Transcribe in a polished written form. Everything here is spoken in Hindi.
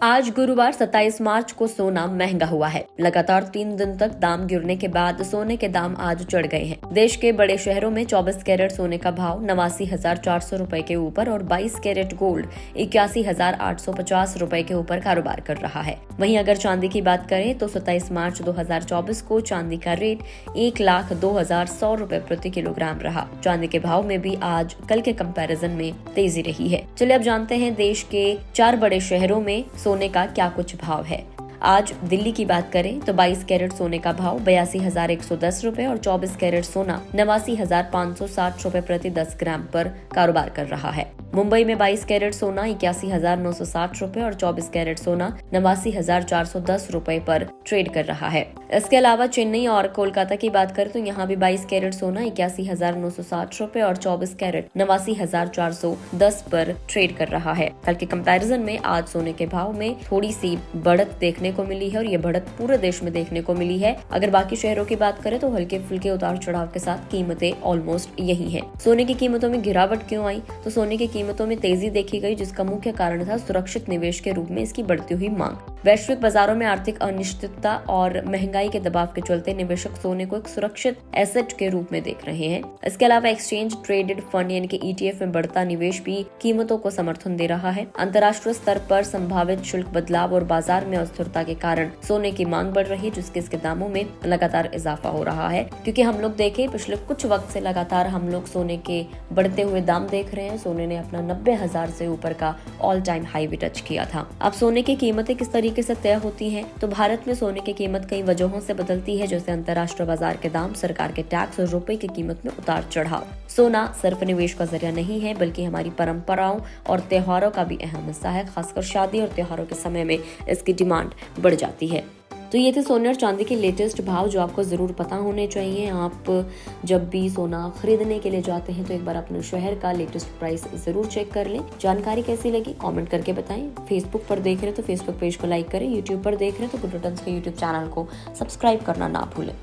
आज गुरुवार 27 मार्च को सोना महंगा हुआ है। लगातार 3 दिन तक दाम गिरने के बाद सोने के दाम आज चढ़ गए हैं। देश के बड़े शहरों में 24 कैरेट सोने का भाव 89,400 रुपए के ऊपर और 22 कैरेट गोल्ड 81,850 रुपए के ऊपर कारोबार कर रहा है। वहीं अगर चांदी की बात करें तो 27 मार्च 2024 को चांदी का रेट 1,02,100 रुपए प्रति किलोग्राम रहा। चांदी के भाव में भी आज कल के कंपैरिजन में तेजी रही है। चलिए अब जानते हैं देश के 4 बड़े शहरों में सोने का क्या कुछ भाव है। आज दिल्ली की बात करें तो 22 कैरेट सोने का भाव 82,110 रुपए और 24 कैरेट सोना 89,560 रुपए प्रति 10 ग्राम पर कारोबार कर रहा है। मुंबई में 22 कैरेट सोना 81,960 रुपए और 24 कैरेट सोना 89,410 रुपए पर ट्रेड कर रहा है। इसके अलावा चेन्नई और कोलकाता की बात करें तो यहाँ भी 22 कैरेट सोना 81,960 रुपए और 24 कैरेट 89,410 पर ट्रेड कर रहा है। कल के कंपैरिजन में आज सोने के भाव में थोड़ी सी बढ़त देखने को मिली है और ये बढ़त पूरे देश में देखने को मिली है। अगर बाकी शहरों की बात करें तो हल्के फुल्के उतार चढ़ाव के साथ कीमतें ऑलमोस्ट यही है। सोने की कीमतों में गिरावट क्यों आई? तो सोने की कीमतों में तेजी देखी गई, जिसका मुख्य कारण था सुरक्षित निवेश के रूप में इसकी बढ़ती हुई मांग। वैश्विक बाजारों में आर्थिक अनिश्चितता और महंगाई के दबाव के चलते निवेशक सोने को एक सुरक्षित एसेट के रूप में देख रहे हैं। इसके अलावा एक्सचेंज ट्रेडेड फंड यानी कि ETF में बढ़ता निवेश भी कीमतों को समर्थन दे रहा है। अंतर्राष्ट्रीय स्तर पर संभावित शुल्क बदलाव और बाजार में अस्थिरता के कारण सोने की मांग बढ़ रही है, जिसके इसके दामों में लगातार इजाफा हो रहा है। क्योंकि हम लोग देखें पिछले कुछ वक्त से लगातार हम लोग सोने के बढ़ते हुए दाम देख रहे हैं। सोने ने अपना 90,000 से ऊपर का ऑल टाइम हाई भी टच किया था। अब सोने की कीमतें किस तरीके से तय होती हैं? तो भारत में सोने की कीमत कई वजहों से बदलती है, जैसे अंतर्राष्ट्रीय बाजार के दाम, सरकार के टैक्स और रुपए की कीमत में उतार चढ़ाव। सोना सिर्फ निवेश का जरिया नहीं है, बल्कि हमारी परंपराओं और त्योहारों का भी अहम हिस्सा है। खासकर शादी और त्योहारों के समय में इसकी डिमांड बढ़ जाती है। तो ये थे सोने और चांदी के लेटेस्ट भाव जो आपको जरूर पता होने चाहिए। आप जब भी सोना खरीदने के लिए जाते हैं तो एक बार अपने शहर का लेटेस्ट प्राइस जरूर चेक कर लें। जानकारी कैसी लगी कमेंट करके बताएं। फेसबुक पर देख रहे हैं तो फेसबुक पेज को लाइक करें, यूट्यूब पर देख रहे हैं तो गुड रिटर्न्स के यूट्यूब चैनल को सब्सक्राइब करना ना भूलें।